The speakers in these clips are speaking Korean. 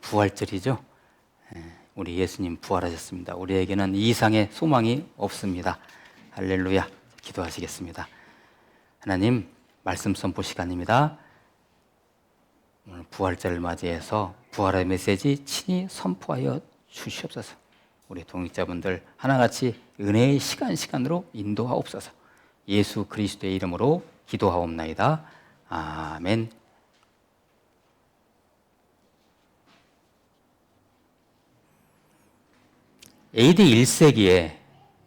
부활절이죠. 우리 예수님 부활하셨습니다. 우리에게는 이 이상의 소망이 없습니다. 할렐루야. 기도하시겠습니다. 하나님, 말씀 선포 시간입니다. 오늘 부활절을 맞이해서 부활의 메시지 친히 선포하여 주시옵소서. 우리 동역자분들 하나같이 은혜의 시간으로 인도하옵소서. 예수 그리스도의 이름으로 기도하옵나이다. 아멘. AD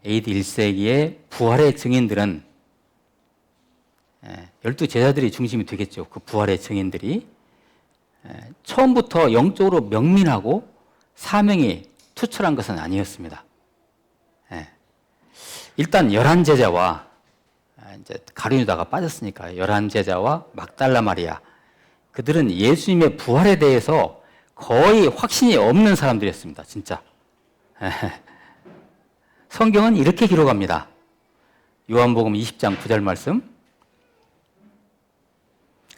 1세기에 부활의 증인들은 12제자들이 중심이 되겠죠. 그 부활의 증인들이 처음부터 영적으로 명민하고 사명이 투철한 것은 아니었습니다. 일단 11제자와 이제 가룟유다가 빠졌으니까 11제자와 막달라 마리아, 그들은 예수님의 부활에 대해서 거의 확신이 없는 사람들이었습니다. 진짜. 성경은 이렇게 기록합니다. 요한복음 20장 9절 말씀.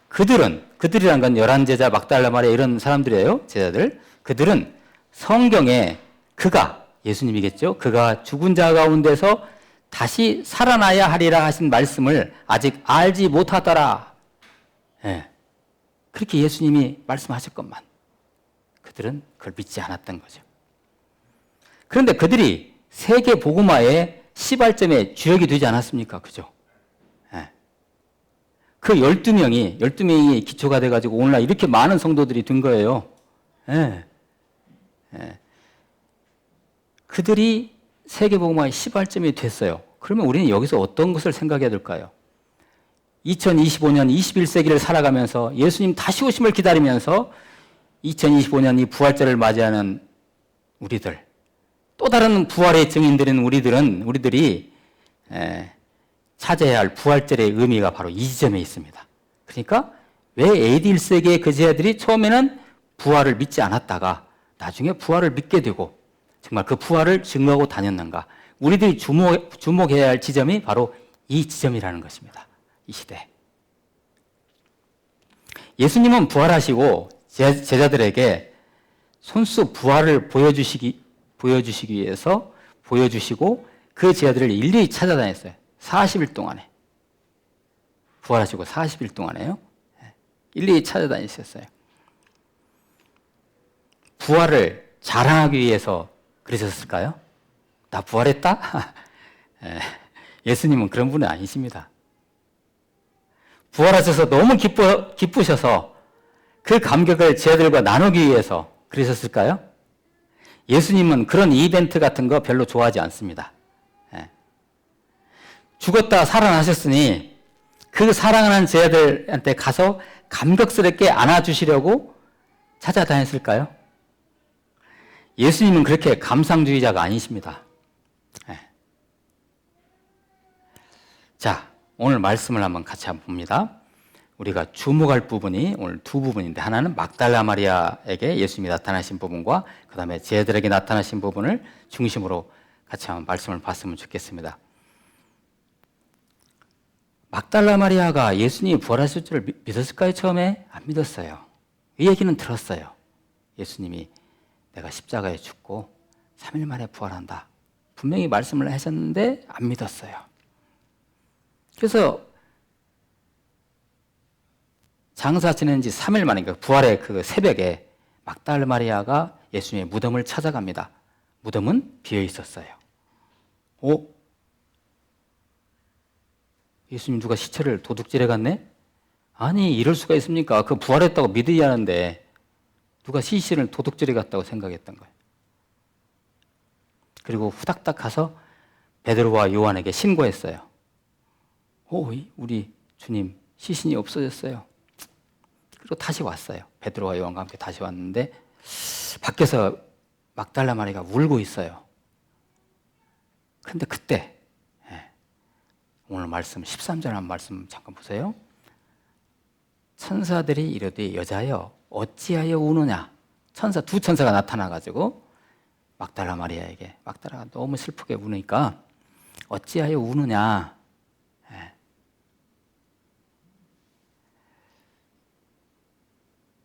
그들이란 건 11제자, 막달라 마리아 이런 사람들이에요. 제자들. 그들은 성경에 그가, 예수님이겠죠. 그가 죽은 자 가운데서 다시 살아나야 하리라 하신 말씀을 아직 알지 못하더라. 그렇게 예수님이 말씀하셨건만 그들은 그걸 믿지 않았던 거죠. 그런데 그들이 세계 복음화의 시발점의 주역이 되지 않았습니까? 그죠? 그 12명이 기초가 돼가지고 오늘날 이렇게 많은 성도들이 된 거예요. 그들이 세계 복음화의 시발점이 됐어요. 그러면 우리는 여기서 어떤 것을 생각해야 될까요? 2025년 21세기를 살아가면서 예수님 다시 오심을 기다리면서 2025년 이 부활절을 맞이하는 우리들, 또 다른 부활의 증인들인 우리들이 찾아야 할 부활절의 의미가 바로 이 지점에 있습니다. 그러니까 왜 AD 1세기의 그 제자들이 처음에는 부활을 믿지 않았다가 나중에 부활을 믿게 되고 정말 그 부활을 증거하고 다녔는가? 우리들이 주목해야 할 지점이 바로 이 지점이라는 것입니다. 이 시대. 예수님은 부활하시고 제자들에게 손수 부활을 보여주시기 위해서 보여주시고 그 제자들을 일일이 찾아다녔어요. 40일 동안에. 부활하시고 40일 동안에요. 일일이 찾아다니셨어요. 부활을 자랑하기 위해서 그러셨을까요? 나 부활했다? 예수님은 그런 분은 아니십니다. 부활하셔서 너무 기쁘셔서 그 감격을 제자들과 나누기 위해서 그러셨을까요? 예수님은 그런 이벤트 같은 거 별로 좋아하지 않습니다. 죽었다 살아나셨으니 그 사랑하는 제자들한테 가서 감격스럽게 안아주시려고 찾아다녔을까요? 예수님은 그렇게 감상주의자가 아니십니다. 자, 오늘 말씀을 한번 같이 봅니다. 우리가 주목할 부분이 오늘 두 부분인데, 하나는 막달라 마리아에게 예수님이 나타나신 부분과 그 다음에 제자들에게 나타나신 부분을 중심으로 같이 한번 말씀을 봤으면 좋겠습니다. 막달라 마리아가 예수님이 부활하실 줄 믿었을까요? 처음에? 안 믿었어요. 이 얘기는 들었어요. 예수님이 내가 십자가에 죽고 3일 만에 부활한다. 분명히 말씀을 하셨는데 안 믿었어요. 그래서 장사 지낸 지 3일 만에, 그러니까 부활의 그 새벽에 막달라 마리아가 예수님의 무덤을 찾아갑니다. 무덤은 비어 있었어요. 예수님 누가 시체를 도둑질해 갔네? 아니, 이럴 수가 있습니까? 그 부활했다고 믿어야 하는데 누가 시신을 도둑질해 갔다고 생각했던 거예요. 그리고 후닥닥 가서 베드로와 요한에게 신고했어요. 우리 주님 시신이 없어졌어요. 그리고 다시 왔어요. 베드로와 요한과 함께 다시 왔는데 밖에서 막달라 마리아가 울고 있어요. 근데 그때 오늘 말씀 13절 한 말씀 잠깐 보세요. 천사들이 이르되 여자여 어찌하여 우느냐. 두 천사가 나타나가지고 막달라 마리아에게, 막달라가 너무 슬프게 우니까 어찌하여 우느냐.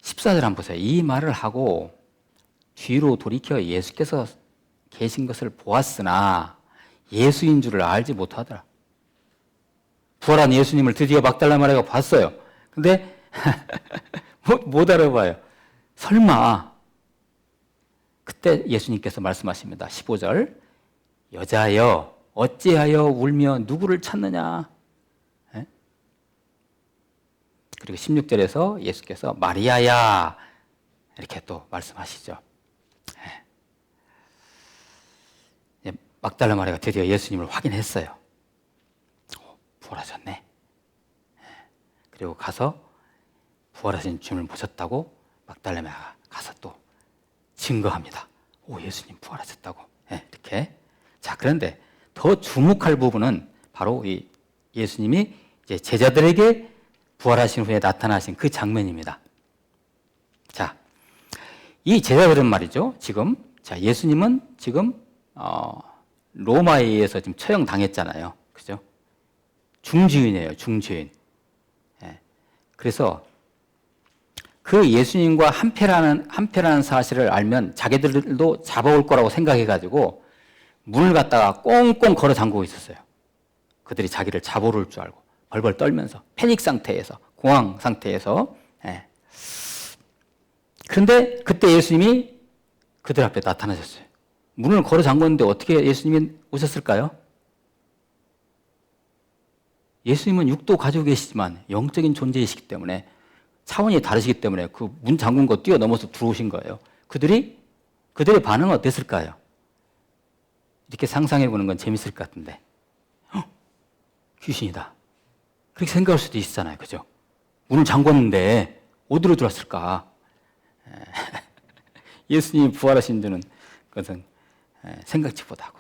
14절 한번 보세요. 이 말을 하고 뒤로 돌이켜 예수께서 계신 것을 보았으나 예수인 줄을 알지 못하더라. 부활한 예수님을 드디어 막달라 마리아가 봤어요. 근데 못 알아봐요. 설마. 그때 예수님께서 말씀하십니다. 15절. 여자여 어찌하여 울며 누구를 찾느냐. 예? 그리고 16절에서 예수께서 마리아야 이렇게 또 말씀하시죠. 예. 막달라 마리아가 드디어 예수님을 확인했어요. 부활하셨네. 그리고 가서 부활하신 주님을 보셨다고 막달라 마리아가 가서 또 증거합니다. 오, 예수님 부활하셨다고. 네, 이렇게. 자, 그런데 더 주목할 부분은 바로 이 예수님이 이제 제자들에게 부활하신 후에 나타나신 그 장면입니다. 자, 이 제자들은 말이죠. 지금 자, 예수님은 지금 로마에 의해서 지금 처형당했잖아요. 그죠? 중주인이에요, 중주인. 예. 그래서 그 예수님과 한패라는 사실을 알면 자기들도 잡아올 거라고 생각해가지고 문을 갖다가 꽁꽁 걸어 잠그고 있었어요. 그들이 자기를 잡아올 줄 알고 벌벌 떨면서 패닉 상태에서, 공황 상태에서. 예. 그런데 그때 예수님이 그들 앞에 나타나셨어요. 문을 걸어 잠궜는데 어떻게 예수님이 오셨을까요? 예수님은 육도 가지고 계시지만 영적인 존재이시기 때문에 차원이 다르시기 때문에 그 문 잠근 거 뛰어넘어서 들어오신 거예요. 그들의 반응은 어땠을까요? 이렇게 상상해 보는 건 재밌을 것 같은데. 귀신이다. 그렇게 생각할 수도 있잖아요. 그죠? 문을 잠궜는데 어디로 들어왔을까? 예수님이 부활하신 줄은 그것은 생각지 못하고.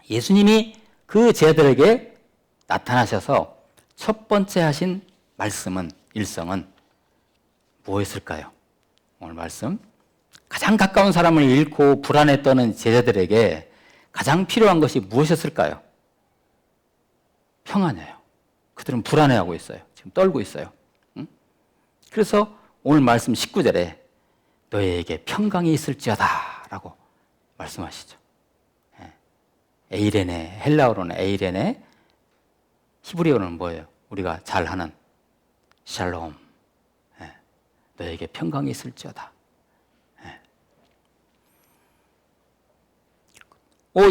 예수님이 그 제자들에게 나타나셔서 첫 번째 하신 말씀은, 일성은 무엇일까요? 오늘 말씀. 가장 가까운 사람을 잃고 불안에 떠는 제자들에게 가장 필요한 것이 무엇이었을까요? 평안이에요. 그들은 불안해하고 있어요. 지금 떨고 있어요. 응? 그래서 오늘 말씀 19절에 너희에게 평강이 있을지어다 라고 말씀하시죠. 에이레네, 헬라어로는 에이레네, 히브리어로는 뭐예요? 우리가 잘 하는 샬롬. 너에게 평강이 있을지어다.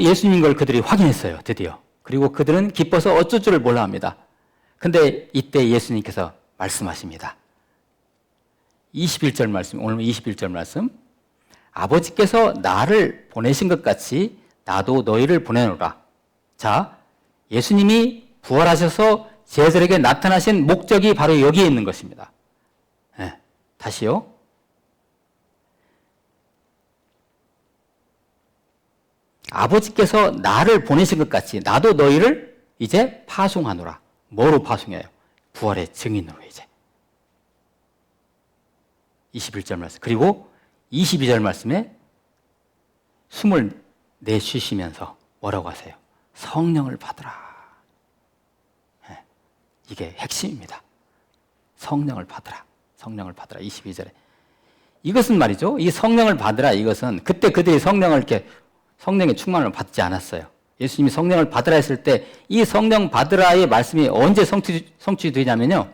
예수님인 걸 그들이 확인했어요. 드디어. 그리고 그들은 기뻐서 어쩔 줄을 몰라 합니다. 근데 이때 예수님께서 말씀하십니다. 21절 말씀, 오늘 21절 말씀. 아버지께서 나를 보내신 것 같이 나도 너희를 보내노라. 자, 예수님이 부활하셔서 제자들에게 나타나신 목적이 바로 여기에 있는 것입니다. 다시요. 아버지께서 나를 보내신 것 같이 나도 너희를 이제 파송하노라. 뭐로 파송해요? 부활의 증인으로 이제. 21절 말씀. 그리고 22절 말씀에 숨을 내쉬시면서 뭐라고 하세요? 성령을 받으라. 이게 핵심입니다. 성령을 받으라. 성령을 받으라. 22절에. 이것은 말이죠. 이 성령을 받으라. 이것은 그때 그들이 성령의 충만을 받지 않았어요. 예수님이 성령을 받으라 했을 때 이 성령 받으라의 말씀이 언제 성취되냐면요.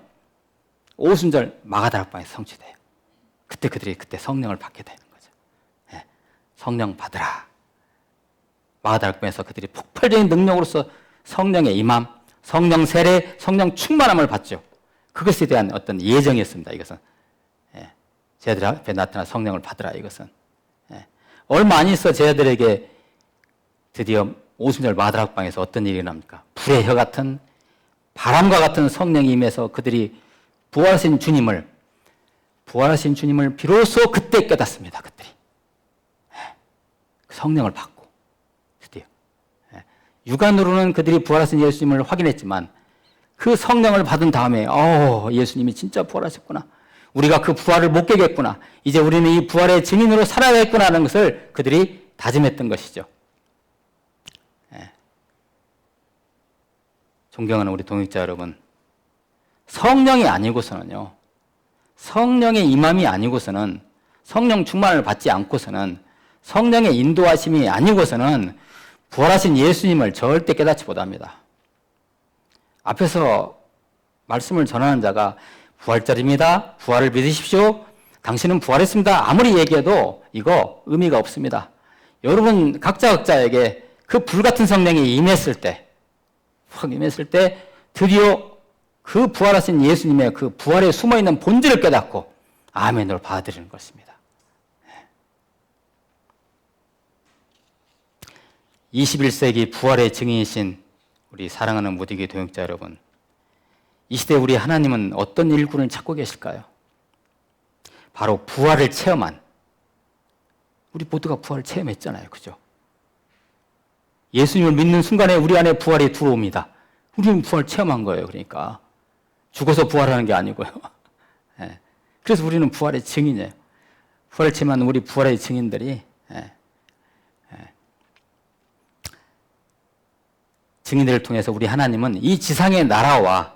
오순절 마가다락방에서 성취돼요. 그때 그때 성령을 받게 되는 거죠. 성령 받으라. 마가다락방에서 그들이 폭발적인 능력으로서 성령의 임함, 성령 세례, 성령 충만함을 받죠. 그것에 대한 어떤 예정이었습니다. 이것은 제자들 앞에 나타난 성령을 받으라. 이것은 얼마 안 있어 제자들에게 드디어 오순절 마다락방에서 어떤 일이 납니까? 불의 혀 같은 바람과 같은 성령이 임해서 그들이 부활하신 주님을 비로소 그때 깨닫습니다. 그들이 성령을 받고 드디어 육안으로는 그들이 부활하신 예수님을 확인했지만 그 성령을 받은 다음에 예수님이 진짜 부활하셨구나. 우리가 그 부활을 못 깨겠구나. 이제 우리는 이 부활의 증인으로 살아야겠구나 하는 것을 그들이 다짐했던 것이죠. 존경하는 우리 동역자 여러분, 성령이 아니고서는요, 성령의 임함이 아니고서는 성령 충만을 받지 않고서는, 성령의 인도하심이 아니고서는 부활하신 예수님을 절대 깨닫지 못합니다. 앞에서 말씀을 전하는 자가 부활절입니다, 부활을 믿으십시오, 당신은 부활했습니다, 아무리 얘기해도 이거 의미가 없습니다. 여러분 각자에게 그 불같은 성령이 임했을 때, 확 임했을 때 드디어 그 부활하신 예수님의 그 부활에 숨어있는 본질을 깨닫고 아멘으로 받아들이는 것입니다. 21세기 부활의 증인이신 우리 사랑하는 무디기 동역자 여러분, 이 시대 우리 하나님은 어떤 일꾼을 찾고 계실까요? 바로 부활을 체험한, 우리 모두가 부활을 체험했잖아요. 그죠? 예수님을 믿는 순간에 우리 안에 부활이 들어옵니다. 우리는 부활 체험한 거예요. 그러니까 죽어서 부활하는 게 아니고요. 예. 그래서 우리는 부활의 증인이에요. 부활을 체험한 우리 부활의 증인들이, 증인들을 통해서 우리 하나님은 이 지상의 나라와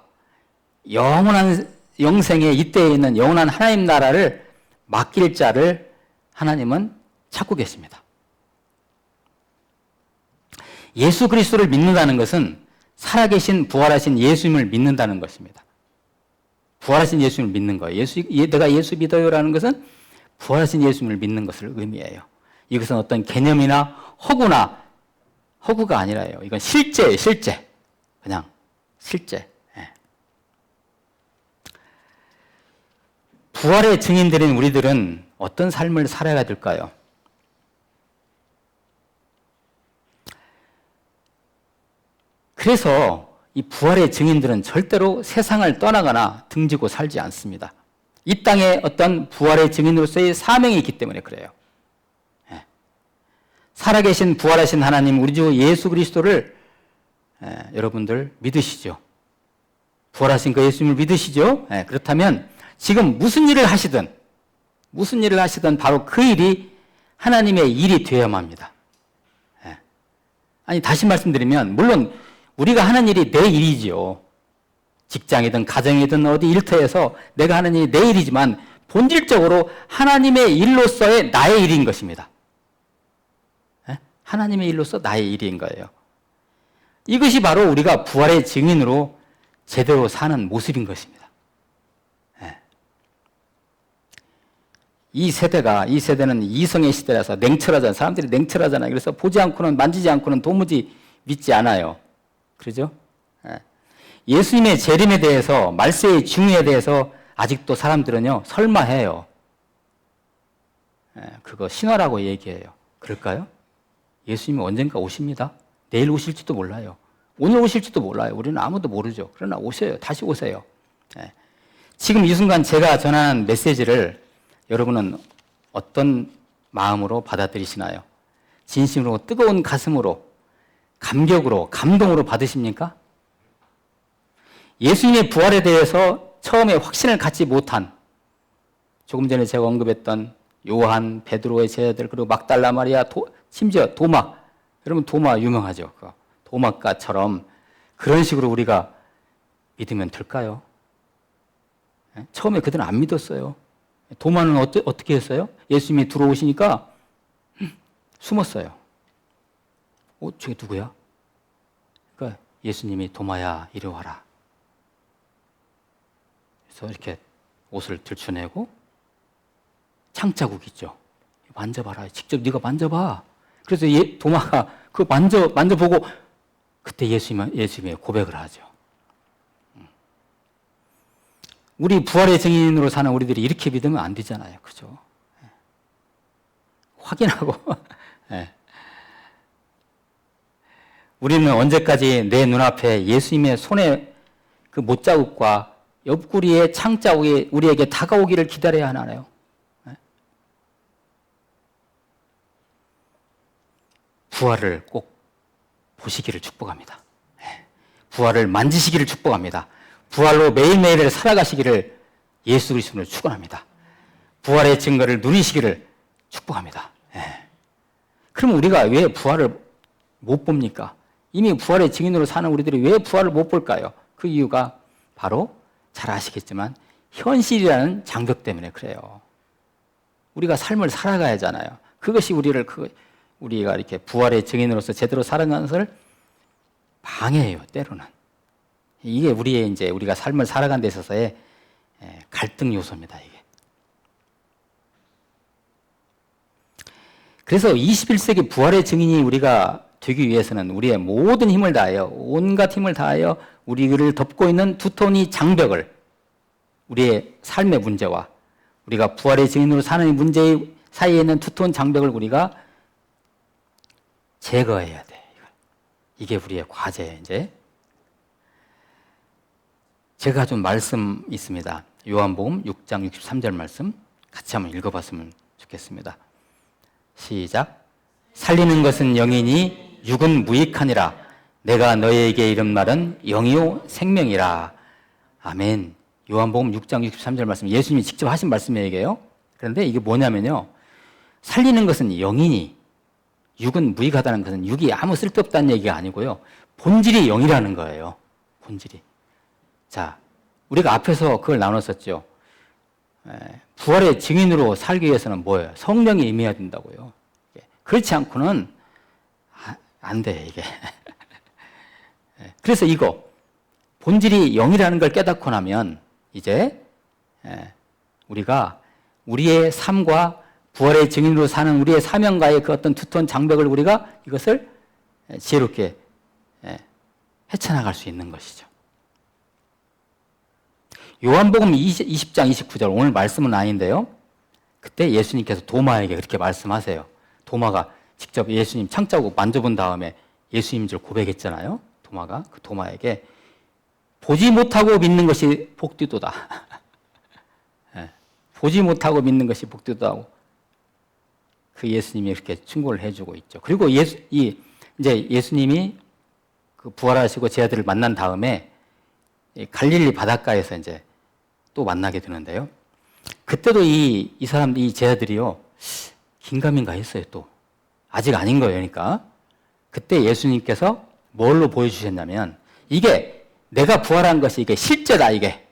영원한 영생의 이때에 있는 영원한 하나님 나라를 맡길 자를 하나님은 찾고 계십니다. 예수 그리스도를 믿는다는 것은 살아계신 부활하신 예수님을 믿는다는 것입니다. 부활하신 예수님을 믿는 거예요. 내가 예수 믿어요라는 것은 부활하신 예수님을 믿는 것을 의미해요. 이것은 어떤 개념이나 허구가 아니라요. 이건 실제예요, 실제. 그냥 실제. 부활의 증인들인 우리들은 어떤 삶을 살아야 될까요? 그래서 이 부활의 증인들은 절대로 세상을 떠나거나 등지고 살지 않습니다. 이 땅에 어떤 부활의 증인으로서의 사명이 있기 때문에 그래요. 살아계신 부활하신 하나님, 우리 주 예수 그리스도를 여러분들 믿으시죠? 부활하신 그 예수님을 믿으시죠? 그렇다면 지금 무슨 일을 하시든 바로 그 일이 하나님의 일이 되어야만 합니다. 아니, 다시 말씀드리면, 물론 우리가 하는 일이 내 일이지요. 직장이든 가정이든 어디 일터에서 내가 하는 일이 내 일이지만 본질적으로 하나님의 일로서의 나의 일인 것입니다. 하나님의 일로서 나의 일인 거예요. 이것이 바로 우리가 부활의 증인으로 제대로 사는 모습인 것입니다. 이 세대는 이성의 시대라서 냉철하잖아요. 사람들이 냉철하잖아요. 그래서 보지 않고는, 만지지 않고는 도무지 믿지 않아요. 그러죠? 예수님의 재림에 대해서, 말세의 중에 대해서 아직도 사람들은요, 설마해요. 그거 신화라고 얘기해요. 그럴까요? 예수님이 언젠가 오십니다. 내일 오실지도 몰라요. 오늘 오실지도 몰라요. 우리는 아무도 모르죠. 그러나 오셔요. 다시 오세요. 지금 이 순간 제가 전하는 메시지를 여러분은 어떤 마음으로 받아들이시나요? 진심으로, 뜨거운 가슴으로, 감격으로, 감동으로 받으십니까? 예수님의 부활에 대해서 처음에 확신을 갖지 못한, 조금 전에 제가 언급했던 요한, 베드로의 제자들, 그리고 막달라 마리아, 심지어 도마, 여러분 도마 유명하죠? 도마가처럼 그런 식으로 우리가 믿으면 될까요? 처음에 그들은 안 믿었어요. 도마는 어떻게 했어요? 예수님이 들어오시니까 숨었어요. 저게 누구야? 그러니까 예수님이 도마야 이리 와라. 그래서 이렇게 옷을 들춰내고 창자국 있죠. 만져봐라. 직접 네가 만져봐. 그래서 도마가 그 만져보고 그때 예수님의 고백을 하죠. 우리 부활의 증인으로 사는 우리들이 이렇게 믿으면 안 되잖아요. 그죠? 확인하고. 우리는 언제까지 내 눈앞에 예수님의 손의 그 못자국과 옆구리의 창자국이 우리에게 다가오기를 기다려야 하나요? 부활을 꼭 보시기를 축복합니다. 부활을 만지시기를 축복합니다. 부활로 매일매일을 살아가시기를 예수 그리스도를 축원합니다. 부활의 증거를 누리시기를 축복합니다. 그럼 우리가 왜 부활을 못 봅니까? 이미 부활의 증인으로 사는 우리들이 왜 부활을 못 볼까요? 그 이유가 바로 잘 아시겠지만 현실이라는 장벽 때문에 그래요. 우리가 삶을 살아가야 하잖아요. 그것이 우리가 이렇게 부활의 증인으로서 제대로 살아가는 것을 방해해요, 때로는. 이게 우리가 삶을 살아가는 데 있어서의 갈등 요소입니다, 이게. 그래서 21세기 부활의 증인이 우리가 되기 위해서는 우리의 모든 힘을 다하여, 온갖 힘을 다하여 우리를 덮고 있는 두터운 장벽을, 우리의 삶의 문제와 우리가 부활의 증인으로 사는 문제 사이에 있는 두터운 장벽을 우리가 제거해야 돼. 이게 우리의 과제예요, 이제. 제가 좀 말씀 있습니다. 요한복음 6장 63절 말씀 같이 한번 읽어봤으면 좋겠습니다. 시작. 살리는 것은 영이니 육은 무익하니라. 내가 너희에게 이른 말은 영이요 생명이라. 아멘. 요한복음 6장 63절 말씀, 예수님이 직접 하신 말씀이에요. 그런데 이게 뭐냐면요, 살리는 것은 영이니 육은 무익하다는 것은 육이 아무 쓸데없다는 얘기가 아니고요, 본질이 영이라는 거예요. 본질이. 자, 우리가 앞에서 그걸 나눴었죠. 부활의 증인으로 살기 위해서는 뭐예요? 성령이 임해야 된다고요. 그렇지 않고는 안 돼, 이게. 그래서 이거 본질이 영이라는 걸 깨닫고 나면 이제 우리가 우리의 삶과 부활의 증인으로 사는 우리의 사명과의 그 어떤 두터운 장벽을 우리가 이것을 지혜롭게 헤쳐나갈 수 있는 것이죠. 요한복음 20장 29절, 오늘 말씀은 아닌데요, 그때 예수님께서 도마에게 그렇게 말씀하세요. 도마가 직접 예수님 창자국 만져본 다음에 예수님인 줄 고백했잖아요. 도마가 그 도마에게 보지 못하고 믿는 것이 복되도다. 보지 못하고 믿는 것이 복되도다고 그 예수님이 이렇게 충고를 해주고 있죠. 그리고 이제 예수님이 그 부활하시고 제 아들을 만난 다음에 갈릴리 바닷가에서 이제 또 만나게 되는데요. 그때도 이 제자들이요, 긴가민가 했어요, 또. 아직 아닌 거예요, 그러니까. 그때 예수님께서 뭘로 보여주셨냐면, 이게 내가 부활한 것이 이게 실제다, 이게.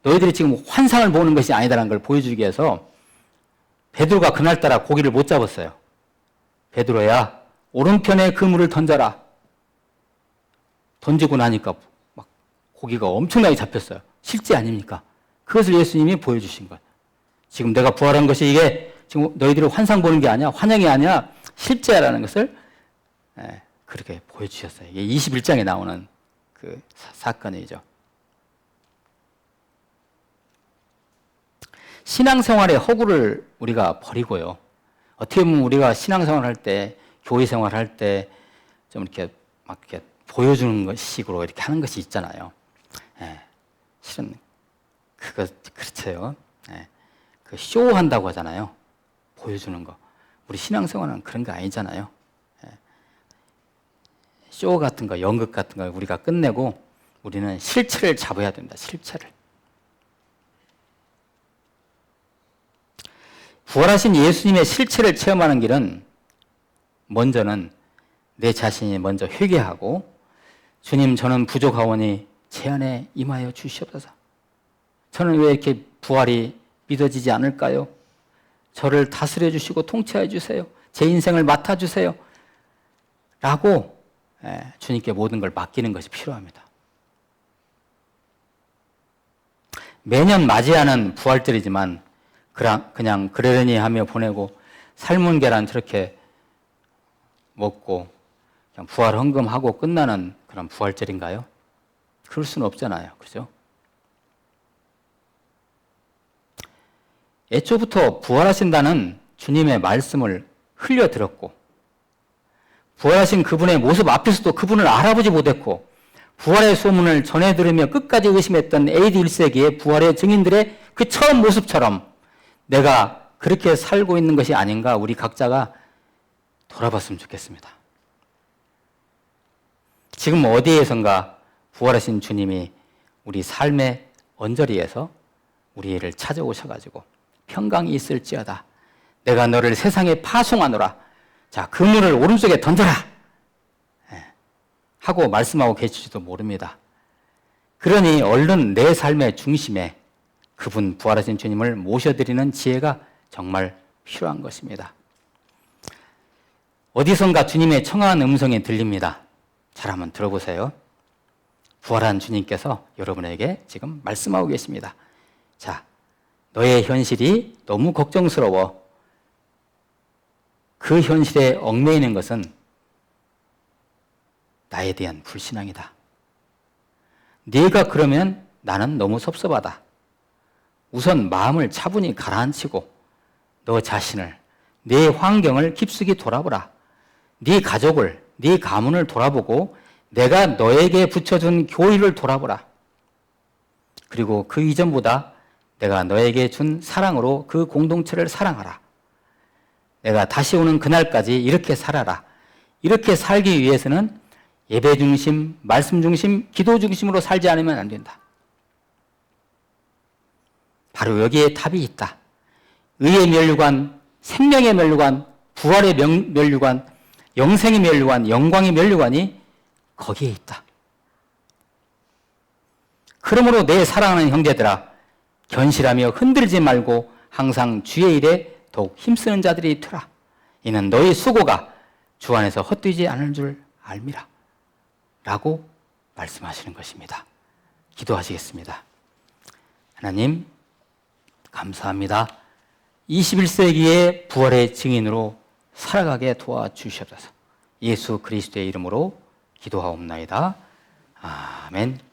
너희들이 지금 환상을 보는 것이 아니다라는 걸 보여주기 위해서 베드로가 그날따라 고기를 못 잡았어요. 베드로야, 오른편에 그물을 던져라. 던지고 나니까 막 고기가 엄청나게 잡혔어요. 실제 아닙니까? 그것을 예수님이 보여주신 거예요. 지금 내가 부활한 것이 이게 지금 너희들이 환상 보는 게 아니야, 환영이 아니야, 실제라는 것을 그렇게 보여주셨어요. 이게 21장에 나오는 그 사건이죠. 신앙생활의 허구를 우리가 버리고요, 어떻게 보면 우리가 신앙생활 할 때, 교회 생활 할 때 좀 이렇게 막 이렇게 보여주는 것 식으로 이렇게 하는 것이 있잖아요. 실은 그렇죠. 그 쇼한다고 하잖아요. 보여주는 거. 우리 신앙생활은 그런 거 아니잖아요. 쇼 같은 거, 연극 같은 거 우리가 끝내고 우리는 실체를 잡아야 된다. 실체를. 부활하신 예수님의 실체를 체험하는 길은 먼저는 내 자신이 먼저 회개하고, 주님, 저는 부족하오니 제 안에 임하여 주시옵소서. 저는 왜 이렇게 부활이 믿어지지 않을까요? 저를 다스려 주시고 통치해 주세요. 제 인생을 맡아 주세요. 라고 주님께 모든 걸 맡기는 것이 필요합니다. 매년 맞이하는 부활절이지만 그냥 그러려니 하며 보내고 삶은 계란 저렇게 먹고 그냥 부활 헌금하고 끝나는 그런 부활절인가요? 그럴 수는 없잖아요. 그죠? 애초부터 부활하신다는 주님의 말씀을 흘려 들었고, 부활하신 그분의 모습 앞에서도 그분을 알아보지 못했고, 부활의 소문을 전해 들으며 끝까지 의심했던 AD 1세기의 부활의 증인들의 그 처음 모습처럼 내가 그렇게 살고 있는 것이 아닌가, 우리 각자가 돌아봤으면 좋겠습니다. 지금 어디에선가 부활하신 주님이 우리 삶의 언저리에서 우리를 찾아오셔가지고 평강이 있을지어다, 내가 너를 세상에 파송하노라, 자, 그물을 오른쪽에 던져라 하고 말씀하고 계실지도 모릅니다. 그러니 얼른 내 삶의 중심에 그분 부활하신 주님을 모셔드리는 지혜가 정말 필요한 것입니다. 어디선가 주님의 청아한 음성이 들립니다. 잘 한번 들어보세요. 부활한 주님께서 여러분에게 지금 말씀하고 계십니다. 자, 너의 현실이 너무 걱정스러워. 그 현실에 얽매이는 것은 나에 대한 불신앙이다. 네가 그러면 나는 너무 섭섭하다. 우선 마음을 차분히 가라앉히고 너 자신을, 네 환경을 깊숙이 돌아보라. 네 가족을, 네 가문을 돌아보고 내가 너에게 붙여준 교회를 돌아보라. 그리고 그 이전보다 내가 너에게 준 사랑으로 그 공동체를 사랑하라. 내가 다시 오는 그날까지 이렇게 살아라. 이렇게 살기 위해서는 예배 중심, 말씀 중심, 기도 중심으로 살지 않으면 안 된다. 바로 여기에 답이 있다. 의의 면류관, 생명의 면류관, 부활의 면류관, 영생의 면류관, 영광의 면류관이 거기에 있다. 그러므로 내 사랑하는 형제들아, 견실하며 흔들지 말고 항상 주의 일에 더욱 힘쓰는 자들이 되라. 이는 너희 수고가 주 안에서 헛되지 않을 줄 알미라. 라고 말씀하시는 것입니다. 기도하시겠습니다. 하나님, 감사합니다. 21세기의 부활의 증인으로 살아가게 도와주시옵소서. 예수 그리스도의 이름으로 기도하옵나이다. 아멘.